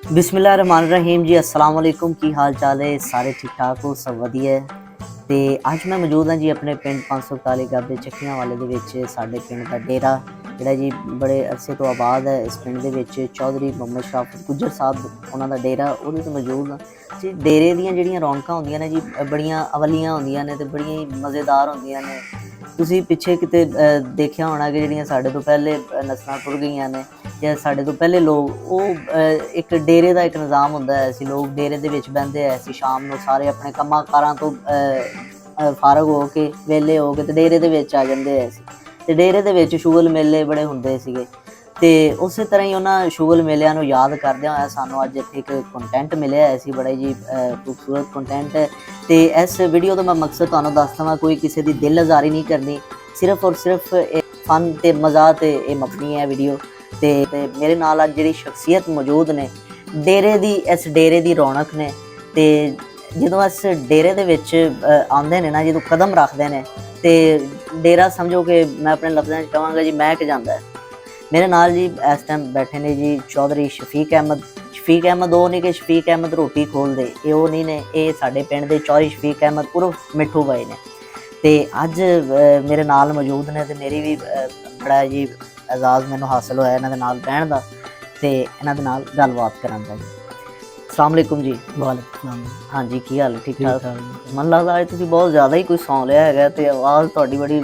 बिस्मिल्लाहिर्रहमानिर्रहीम जी। अस्सलाम वालेकुम। की हाल चाल है? सारे ठीक ठाक हो? सब वधिया है। तो अज मैं मौजूद हाँ जी अपने पिंड 541 गाबे चक्कियां वाले दे विच साडे पिंड दा डेरा जिहड़ा जी बड़े अरसे तो आबाद है। इस पिंड दे विच चौधरी मोहम्मद शराफत गुज्जर साहब उन्हां दा डेरा उहदे ते मौजूद हाँ जी। डेरे दीयां जिहड़ियां रौनकां हुंदियां ने जी बड़ियां अवलियां हुंदियां ने ते बड़ियां ही मज़ेदार हुंदियां ने। तुसीं पिछे किते देखिया होना कि जिहड़ियां साडे तो पहले नस्लां टुर गईयां ने ਜਾਂ ਸਾਡੇ ਤੋਂ ਪਹਿਲੇ ਲੋਕ ਉਹ ਇੱਕ ਡੇਰੇ ਦਾ ਇੱਕ ਨਿਜ਼ਾਮ ਹੁੰਦਾ ਹੈ। ਅਸੀਂ ਲੋਕ ਡੇਰੇ ਦੇ ਵਿੱਚ ਬਹਿੰਦੇ ਹੈ। ਅਸੀਂ ਸ਼ਾਮ ਨੂੰ ਸਾਰੇ ਆਪਣੇ ਕੰਮਾਂ ਕਾਰਾਂ ਤੋਂ ਫਾਰਗ ਹੋ ਕੇ ਵਿਹਲੇ ਹੋ ਕੇ ਤੇ ਡੇਰੇ ਦੇ ਵਿੱਚ ਆ ਜਾਂਦੇ ਹੈ। ਅਸੀਂ ਅਤੇ ਡੇਰੇ ਦੇ ਵਿੱਚ ਸ਼ੁਗਲ ਮੇਲੇ ਬੜੇ ਹੁੰਦੇ ਸੀਗੇ ਅਤੇ ਉਸੇ ਤਰ੍ਹਾਂ ਹੀ ਉਹਨਾਂ ਸ਼ੁਗਲ ਮੇਲਿਆਂ ਨੂੰ ਯਾਦ ਕਰਦਿਆਂ ਹੋਇਆ ਸਾਨੂੰ ਅੱਜ ਇੱਥੇ ਇੱਕ ਕੰਟੈਂਟ ਮਿਲਿਆ ਹੈ ਸੀ ਬੜਾ ਜੀ ਖੂਬਸੂਰਤ ਕੰਟੈਂਟ ਹੈ। ਅਤੇ ਇਸ ਵੀਡੀਓ ਦਾ ਮੈਂ ਮਕਸਦ ਤੁਹਾਨੂੰ ਦੱਸ ਦੇਵਾਂ, ਕੋਈ ਕਿਸੇ ਦੀ ਦਿਲ ਆਜ਼ਾਰੀ ਨਹੀਂ ਕਰਨੀ, ਸਿਰਫ ਔਰ ਸਿਰਫ ਫਨ ਅਤੇ ਮਜ਼ਾ 'ਤੇ ਇਹ ਮਬਨੀ ਹੈ ਵੀਡੀਓ। ਤੇ ਮੇਰੇ ਨਾਲ ਅੱਜ ਜਿਹੜੀ ਸ਼ਖਸੀਅਤ ਮੌਜੂਦ ਨੇ ਡੇਰੇ ਦੀ, ਇਸ ਡੇਰੇ ਦੀ ਰੌਣਕ ਨੇ। ਤੇ ਜਦੋਂ ਇਸ ਡੇਰੇ ਦੇ ਵਿੱਚ ਆਉਂਦੇ ਨੇ ਨਾ, ਜਦੋਂ ਕਦਮ ਰੱਖਦੇ ਨੇ ਤੇ ਡੇਰਾ ਸਮਝੋ ਕਿ ਮੈਂ ਆਪਣੇ ਲਫ਼ਜ਼ਾਂ 'ਚ ਕਹਾਂਗਾ ਜੀ ਮਹਿਕ ਜਾਂਦਾ। ਮੇਰੇ ਨਾਲ ਜੀ ਇਸ ਟਾਈਮ ਬੈਠੇ ਨੇ ਜੀ ਚੌਧਰੀ ਸ਼ਫੀਕ ਅਹਿਮਦ। ਸ਼ਫੀਕ ਅਹਿਮਦ ਉਹ ਨਹੀਂ ਕਿ ਸ਼ਫੀਕ ਅਹਿਮਦ ਰੋਟੀ ਖੋਲ੍ਹਦੇ, ਇਹ ਉਹ ਨਹੀਂ ਨੇ। ਇਹ ਸਾਡੇ ਪਿੰਡ ਦੇ ਚੌਧਰੀ ਸ਼ਫੀਕ ਅਹਿਮਦ ਉਰਫ ਮਿੱਠੂ ਬਾਈ ਨੇ। ਤੇ ਅੱਜ ਮੇਰੇ ਨਾਲ ਮੌਜੂਦ ਨੇ ਤੇ ਮੇਰੀ ਵੀ ਬੜਾ ਜੀ एजाज़ मैनू हासिल होया इन्हां दे नाल बहन दा ते इन्हां दे नाल गलबात करन दा। अस्सलाम वालेकुम जी। वालेकुम। हाँ जी, की हाल? ठीक ठाक। मन लगदा अज तुसीं बहुत ज़्यादा ही कोई सौं लिया है ते आवाज़ तुहाडी बड़ी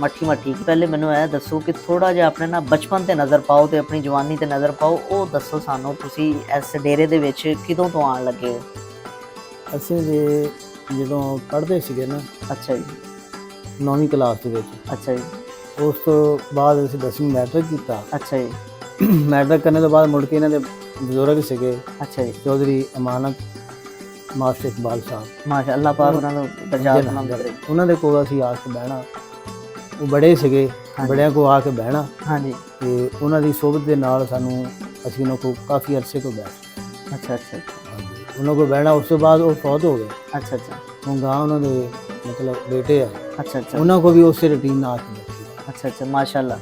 मट्ठी। पहले मैनू यह दसो कि थोड़ा जिहा अपने ना बचपन ते नज़र पाओ ते अपनी जवानी ते नज़र पाओ, वो दसो सानू तुसीं इस डेरे दे विच किदों तो आण लगे हो? असीं जदों पढ़दे सीगे ना। अच्छा जी। 9वीं क्लास दे विच। अच्छा जी। उस तो बाद असीं 10वीं मैट्रिक कीता। अच्छा जी। मैट्रिक करने तो बाद मुड़ के इन्हां दे बजुर्ग सीगे। अच्छा जी। चौधरी अमानत मास्टर इकबाल साहब, माशाअल्लाह पाक उन्हां नूं दरजात बुलंद करे। उन्हां दे कोल असीं आ के बहना, वो बड़े सीगे, बड़ियां कोल आ के बहना। हाँ जी। ते उन्हां दी सोबत दे नाल सानूं असीं उन्हां कोल काफ़ी अरसे तो बैठ। अच्छा अच्छा अच्छा। हाँ जी, उन्हां कोल बहना। उस तो बाद वो फौत हो गए। अच्छा अच्छा। हुण गां उन्हां दे मतलब बेटे आ। अच्छा अच्छा। उन्हां को भी उस रूटीन नाल आ के अच्छा अच्छा, माशाअल्लाह।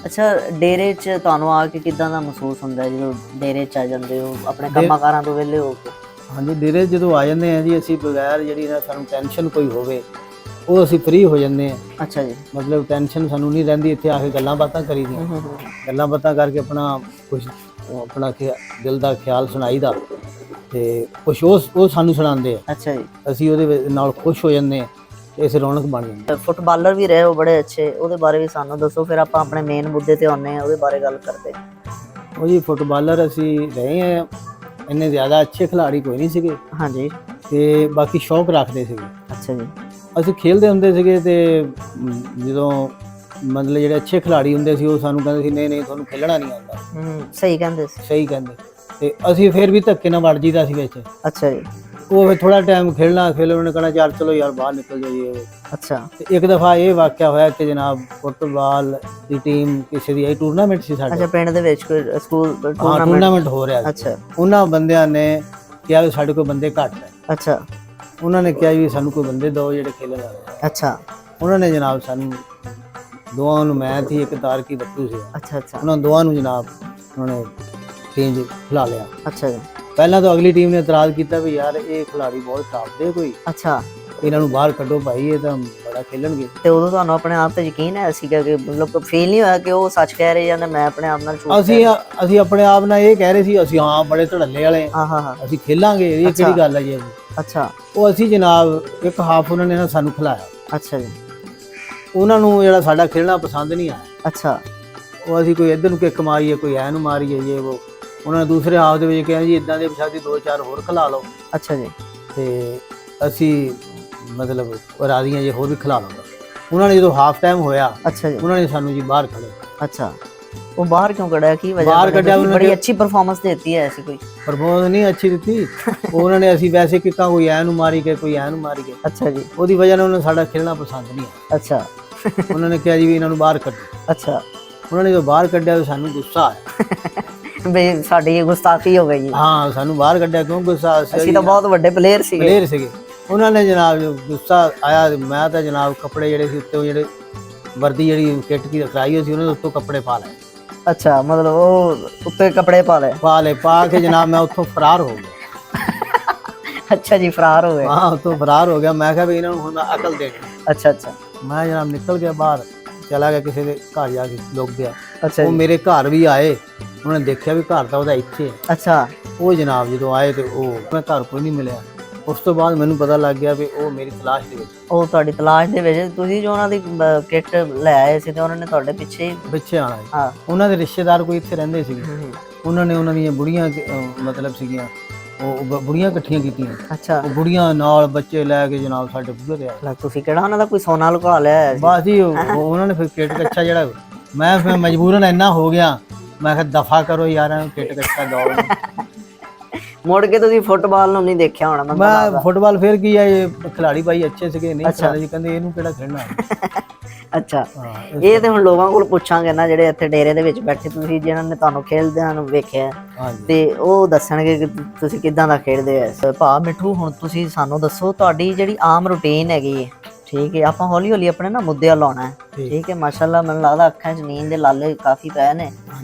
अच्छा, डेरे 'ਚ ਤੁਹਾਨੂੰ ਆ ਕੇ ਕਿੱਦਾਂ ਦਾ ਮਹਿਸੂਸ ਹੁੰਦਾ ਜਦੋਂ ਡੇਰੇ 'ਚ ਆ ਜਾਂਦੇ ਹੋ ਆਪਣੇ ਕੰਮਾਂ ਕਾਰਾਂ ਤੋਂ ਵਿਹਲੇ ਹੋ ਕੇ? ਹਾਂਜੀ, ਡੇਰੇ ਜਦੋਂ ਆ ਜਾਂਦੇ ਆ ਜੀ ਅਸੀਂ ਬਗੈਰ ਜਿਹੜੀ ਨਾ ਸਾਨੂੰ ਟੈਨਸ਼ਨ ਕੋਈ ਹੋਵੇ ਉਹ ਅਸੀਂ ਫ੍ਰੀ ਹੋ ਜਾਂਦੇ ਆ। ਅੱਛਾ ਜੀ। ਮਤਲਬ ਟੈਨਸ਼ਨ ਸਾਨੂੰ ਨਹੀਂ ਰਹਿੰਦੀ। ਇੱਥੇ ਆ ਕੇ ਗੱਲਾਂ ਬਾਤਾਂ ਕਰੀਦੀਆਂ, ਗੱਲਾਂ ਬਾਤਾਂ ਕਰਕੇ ਆਪਣਾ ਕੁਛ ਆਪਣਾ ਦਿਲ ਦਾ ਖਿਆਲ ਸੁਣਾਈਦਾ ਅਤੇ ਕੁਛ ਉਹ ਸਾਨੂੰ ਸੁਣਾਉਂਦੇ ਆ। ਅੱਛਾ ਜੀ। ਅਸੀਂ ਉਹਦੇ ਨਾਲ ਖੁਸ਼ ਹੋ ਜਾਂਦੇ ਹਾਂ। ਇਸ ਰੌਣਕ ਬਣ ਜਾਂਦੀ। ਫੁੱਟਬਾਲਰ ਵੀ ਰਹੇ ਹੋ ਬੜੇ ਅੱਛੇ, ਉਹਦੇ ਬਾਰੇ ਵੀ ਸਾਨੂੰ ਦੱਸੋ, ਫਿਰ ਆਪਾਂ ਆਪਣੇ ਮੇਨ ਮੁੱਦੇ 'ਤੇ ਆਉਂਦੇ ਹਾਂ, ਉਹਦੇ ਬਾਰੇ ਗੱਲ ਕਰਦੇ। ਉਹ ਜੀ ਫੁੱਟਬਾਲਰ ਅਸੀਂ ਰਹੇ ਹਾਂ, ਇੰਨੇ ਜ਼ਿਆਦਾ ਅੱਛੇ ਖਿਲਾੜੀ ਕੋਈ ਨਹੀਂ ਸੀਗੇ। ਹਾਂਜੀ। ਅਤੇ ਬਾਕੀ ਸ਼ੌਕ ਰੱਖਦੇ ਸੀਗੇ। ਅੱਛਾ ਜੀ। ਅਸੀਂ ਖੇਡਦੇ ਹੁੰਦੇ ਸੀਗੇ ਅਤੇ ਜਦੋਂ ਮਤਲਬ ਜਿਹੜੇ ਅੱਛੇ ਖਿਲਾੜੀ ਹੁੰਦੇ ਸੀ ਉਹ ਸਾਨੂੰ ਕਹਿੰਦੇ ਸੀ ਨਹੀਂ ਤੁਹਾਨੂੰ ਖੇਲਣਾ ਨਹੀਂ ਆਉਂਦਾ। ਸਹੀ ਕਹਿੰਦੇ ਸੀ। ਸਹੀ ਕਹਿੰਦੇ। ਅਤੇ ਅਸੀਂ ਫਿਰ ਵੀ ਧੱਕੇ ਨਾਲ ਵੜ ਜੀਦਾ ਸੀ ਵਿੱਚ। ਅੱਛਾ ਜੀ। ਉਹ ਫਿਰ ਥੋੜ੍ਹਾ ਟਾਈਮ ਖੇਲਣਾ, ਫਿਰ ਉਹਨੇ ਕਹਿਣਾ ਯਾਰ ਚਲੋ ਯਾਰ ਬਾਹਰ ਨਿਕਲ ਜਾਈਏ। ਅੱਛਾ। ਅਤੇ ਇੱਕ ਦਫਾ ਇਹ ਵਾਕਿਆ ਹੋਇਆ ਕਿ ਜਨਾਬ ਫੁੱਟਬਾਲ ਦੀ ਟੀਮ ਕਿਸੇ ਦੀ ਟੂਰਨਾਮੈਂਟ ਸੀ ਸਾਡੇ। ਅੱਛਾ, ਪਿੰਡ ਦੇ ਵਿੱਚ ਕੋਈ ਸਕੂਲ ਟੂਰਨਾਮੈਂਟ ਹੋ ਰਿਹਾ ਸੀ। ਅੱਛਾ। ਉਹਨਾਂ ਬੰਦਿਆਂ ਨੇ ਕਿਹਾ ਵੀ ਸਾਡੇ ਕੋਲ ਬੰਦੇ ਘੱਟ ਹੈ। ਅੱਛਾ। ਉਹਨਾਂ ਨੇ ਕਿਹਾ ਵੀ ਸਾਨੂੰ ਕੋਈ ਬੰਦੇ ਦਿਓ ਜਿਹੜੇ ਖੇਲਣ ਵਾਲੇ। ਅੱਛਾ। ਉਹਨਾਂ ਨੇ ਜਨਾਬ ਸਾਨੂੰ ਦੋਵਾਂ ਨੂੰ, ਮੈਂ ਸੀ ਇੱਕ ਤਾਰਕੀ ਬੱਟੂ ਸੀ। ਅੱਛਾ ਅੱਛਾ। ਉਹਨਾਂ ਦੋਵਾਂ ਨੂੰ ਜਨਾਬ ਉਹਨਾਂ ਨੇ ਟੀਮ 'ਚ ਖਿਲਾ ਲਿਆ। ਅੱਛਾ ਜੀ। ਪਹਿਲਾਂ ਤਾਂ ਅਗਲੀ ਟੀਮ ਨੇ ਇਤਰਾਜ਼ ਕੀਤਾ ਵੀ ਯਾਰ ਇਹ ਖਿਲਾੜੀ ਬਹੁਤ ਟਾਪ ਦੇ ਕੋਈ। ਅੱਛਾ। ਇਹਨਾਂ ਨੂੰ ਬਾਹਰ ਕੱਢੋ ਭਾਈ, ਇਹ ਤਾਂ ਬੜਾ ਖੇਲਣਗੇ। ਤੇ ਉਦੋਂ ਤੁਹਾਨੂੰ ਆਪਣੇ ਆਪ ਤੇ ਯਕੀਨ ਹੈ ਸੀਗਾ ਕਿ ਮਤਲਬ ਫੀਲ ਨਹੀਂ ਹੋਇਆ ਕਿ ਉਹ ਸੱਚ ਕਹਿ ਰਹੇ ਜਾਂ ਮੈਂ ਆਪਣੇ ਆਪ ਨਾਲ ਝੂਠ? ਅਸੀਂ ਆਪਣੇ ਆਪ ਨਾਲ ਇਹ ਕਹਿ ਰਹੇ ਸੀ ਅਸੀਂ ਹਾਂ ਬੜੇ ਧੜੱਲੇ ਵਾਲੇ, ਅਸੀਂ ਖੇਲਾਂਗੇ, ਇਹ ਕਿਹੜੀ ਗੱਲ ਹੈ ਜੀ। ਅੱਛਾ। ਉਹ ਅਸੀਂ ਜਨਾਬ ਇੱਕ ਹਾਫ ਉਹਨਾਂ ਨੇ ਨਾ ਸਾਨੂੰ ਖਿਲਾਇਆ। ਅੱਛਾ ਜੀ। ਉਹਨਾਂ ਨੂੰ ਜਿਹੜਾ ਸਾਡਾ ਖੇਲਣਾ ਪਸੰਦ ਨਹੀਂ ਆਇਆ। ਅੱਛਾ। ਉਹ ਅਸੀਂ ਕੋਈ ਇੱਧਰ ਨੂੰ ਕਿੱਕ ਮਾਰੀਏ, ਕੋਈ ਐ ਨੂੰ ਮਾਰੀਏ ਜੇ ਉਹ। ਉਹਨਾਂ ਨੇ ਦੂਸਰੇ ਹਾਫ ਦੇ ਵਿੱਚ ਕਿਹਾ ਜੀ ਇੱਦਾਂ ਦੇ ਪਛਾਦੀ 2-4 ਹੋਰ ਖਿਲਾ ਲਓ। ਅੱਛਾ ਜੀ। ਅਤੇ ਅਸੀਂ ਮਤਲਬ ਰਾਜ਼ੀਆਂ ਜੇ ਹੋਰ ਵੀ ਖਿਲਾ ਲਓ। ਉਹਨਾਂ ਨੇ ਜਦੋਂ ਹਾਫ ਟਾਈਮ ਹੋਇਆ, ਅੱਛਾ ਜੀ, ਉਹਨਾਂ ਨੇ ਸਾਨੂੰ ਜੀ ਬਾਹਰ ਖੜ੍ਹੇ। ਅੱਛਾ। ਉਹ ਬਾਹਰ ਕਿਉਂ ਕੱਢਿਆ? ਕੀ ਵਜ੍ਹਾ? ਬਾਹਰ ਕੱਢਿਆ ਬੜੀ ਅੱਛੀ ਪਰਫਾਰਮੈਂਸ ਦਿੱਤੀ ਹੈ। ਐਸੀ ਕੋਈ ਪਰਫਾਰਮੈਂਸ ਨਹੀਂ ਅੱਛੀ ਦਿੱਤੀ ਉਹਨਾਂ ਨੇ। ਅਸੀਂ ਵੈਸੇ ਕਿੱਕਾਂ ਕੋਈ ਐ ਨੂੰ ਮਾਰੀ ਗਏ, ਕੋਈ ਐ ਨੂੰ ਮਾਰੀ ਗਏ। ਅੱਛਾ ਜੀ। ਉਹਦੀ ਵਜ੍ਹਾ ਨਾਲ ਉਹਨਾਂ ਨੂੰ ਸਾਡਾ ਖੇਲਣਾ ਪਸੰਦ ਨਹੀਂ ਆਇਆ। ਅੱਛਾ। ਉਹਨਾਂ ਨੇ ਕਿਹਾ ਜੀ ਵੀ ਇਹਨਾਂ ਨੂੰ ਬਾਹਰ ਕੱਢੋ। ਅੱਛਾ। ਉਹਨਾਂ ਨੇ ਜਦੋਂ ਬਾਹਰ ਕੱਢਿਆ ਤਾਂ ਸਾਨੂੰ ਗੁੱਸਾ ਆਇਆ ਵੀ ਸਾਡੀ ਗੁਸਤਾਖੀ ਹੋ ਗਈ। ਹਾਂ, ਸਾਨੂੰ ਬਾਹਰ ਕੱਢਿਆ ਕਿਉਂ? ਗੁੱਸਾ। ਅਸੀਂ ਤਾਂ ਬਹੁਤ ਵੱਡੇ ਪਲੇਅਰ ਸੀਗੇ। ਉਹਨਾਂ ਨੇ ਜਨਾਬ ਗੁੱਸਾ ਆਇਆ। ਮੈਂ ਤਾਂ ਜਨਾਬ ਕੱਪੜੇ ਜਿਹੜੇ ਸੀ ਉੱਤੇ, ਉਹ ਜਿਹੜੇ ਵਰਦੀ ਜਿਹੜੀ ਕਿੱਟ ਕੀ ਕਰਾਈ ਹੋਈ ਸੀ ਉਹਨਾਂ ਦੇ ਉੱਤੋਂ ਕੱਪੜੇ ਪਾ ਲਏ। ਅੱਛਾ, ਮਤਲਬ ਉਹ ਉੱਤੇ ਕੱਪੜੇ ਪਾ ਲਏ। ਪਾ ਕੇ ਜਨਾਬ ਮੈਂ ਉੱਥੋਂ ਫਰਾਰ ਹੋ ਗਿਆ। ਅੱਛਾ ਜੀ, ਫਰਾਰ ਹੋ ਗਏ। ਹਾਂ, ਉੱਥੋਂ ਫਰਾਰ ਹੋ ਗਿਆ। ਮੈਂ ਕਿਹਾ ਵੀ ਇਹਨਾਂ ਨੂੰ ਹੁਣ ਮੈਂ ਅਕਲ ਦੇਣੀ। ਅੱਛਾ ਅੱਛਾ। ਮੈਂ ਜਨਾਬ ਨਿਕਲ ਗਿਆ ਬਾਹਰ, ਚਲਾ ਗਿਆ ਕਿਸੇ ਦੇ ਘਰ ਜਾ ਕੇ ਲੁਕ ਗਿਆ। ਅੱਛਾ ਉਹ ਜੀ। ਮੇਰੇ ਘਰ ਵੀ ਆਏ, ਉਹਨਾਂ ਨੇ ਦੇਖਿਆ ਵੀ ਘਰ ਤਾਂ ਉਹਦਾ ਇੱਥੇ ਹੈ। ਅੱਛਾ। ਉਹ ਜਨਾਬ ਜਦੋਂ ਆਏ ਤੇ ਉਹ ਮੈਂ ਘਰ ਕੋਈ ਨਹੀਂ ਮਿਲਿਆ। ਉਸ ਤੋਂ ਬਾਅਦ ਮੈਨੂੰ ਪਤਾ ਲੱਗ ਗਿਆ ਵੀ ਉਹ ਮੇਰੀ ਤਲਾਸ਼ ਦੇ ਵਿੱਚ। ਉਹ ਤੁਹਾਡੀ ਤਲਾਸ਼ ਦੇ ਵਿੱਚ ਤੁਸੀਂ ਜੋ ਉਹਨਾਂ ਦੀ ਕਿੱਟ ਲੈ ਆਏ ਸੀ ਤੇ ਉਹਨਾਂ ਨੇ ਤੁਹਾਡੇ ਪਿੱਛੇ ਆਣਾ ਸੀ। ਹਾਂ। ਉਹਨਾਂ ਦੇ ਰਿਸ਼ਤੇਦਾਰ ਕੋਈ ਇੱਥੇ ਰਹਿੰਦੇ ਸੀਗੇ। ਉਹਨਾਂ ਨੇ ਉਹਨਾਂ ਦੀਆਂ ਬੁੜੀਆਂ ਮਤਲਬ ਸੀਗੀਆਂ, ਉਹ ਬੁੜੀਆਂ ਇਕੱਠੀਆਂ ਕੀਤੀਆਂ। ਅੱਛਾ। ਉਹ ਬੁੜੀਆਂ ਨਾਲ ਬੱਚੇ ਲੈ ਕੇ ਜਨਾਬ ਸਾਡੇ ਬੂਹੇ ਤੇ ਆਏ। ਤੁਸੀਂ ਕਿਹੜਾ ਉਹਨਾਂ ਦਾ ਕੋਈ ਸੋਨਾ ਲੁਕਾ ਲਿਆ? ਬਸ ਜੀ ਉਹਨਾਂ ਨੇ ਫਿਰ ਕਿੱਟ ਕੱਛਾ ਜਿਹੜਾ, ਮੈਂ ਫਿਰ ਮਜਬੂਰਨ ਇੰਨਾ ਹੋ ਗਿਆ, ਮੈਂ ਕਿਹਾ ਦਫਾ ਕਰੋ ਯਾਰਾਂ, ਕਿੱਟ ਕੱਛਾ ਦਓ। ਮੁੜ ਕੇ ਤੁਸੀਂ ਫੁੱਟਬਾਲ ਨੂੰ ਨਹੀਂ ਦੇਖਿਆ ਹੋਣਾ? ਮੈਂ ਫੁੱਟਬਾਲ ਫਿਰ ਕੀ ਹੈ, ਇਹ ਖਿਲਾੜੀ ਭਾਈ ਅੱਛੇ ਸੀਗੇ, ਨਹੀਂ ਖਿਲਾੜੀ ਜੀ ਕਹਿੰਦੇ ਇਹਨੂੰ ਕਿਹੜਾ ਖੇਡਣਾ। ਅੱਛਾ, ਇਹ ਤੇ ਹੁਣ ਲੋਕਾਂ ਕੋਲ ਪੁੱਛਾਂਗੇ ਨਾ ਜਿਹੜੇ ਇੱਥੇ ਡੇਰੇ ਦੇ ਵਿੱਚ ਬੈਠੇ ਤੁਸੀਂ, ਜਿਹਨਾਂ ਨੇ ਤੁਹਾਨੂੰ ਖੇਡਦਿਆਂ ਨੂੰ ਵੇਖਿਆ ਤੇ ਉਹ ਦੱਸਣਗੇ ਕਿ ਤੁਸੀਂ ਕਿੱਦਾਂ ਦਾ ਖੇਡਦੇ ਆ। ਭਾ ਮਿੱਠੂ, ਹੁਣ ਤੁਸੀਂ ਸਾਨੂੰ ਦੱਸੋ ਤੁਹਾਡੀ ਜਿਹੜੀ ਆਮ ਰੂਟੀਨ ਹੈਗੀ ਹੈ। ਠੀਕ ਹੈ, ਆਪਾਂ ਹੌਲੀ ਹੌਲੀ ਆਪਣੇ ਨਾ ਮੁੱਦਿਆਂ ਲਾਉਣਾ ਹੈ। ਠੀਕ ਹੈ, ਮਾਸ਼ਾਅੱਲਾ ਮੈਨੂੰ ਲੱਗਦਾ ਅੱਖਾਂ 'ਚ ਨੀਂਦ ਦੇ ਲਾਲੇ ਕਾਫੀ ਪਏ ਨੇ।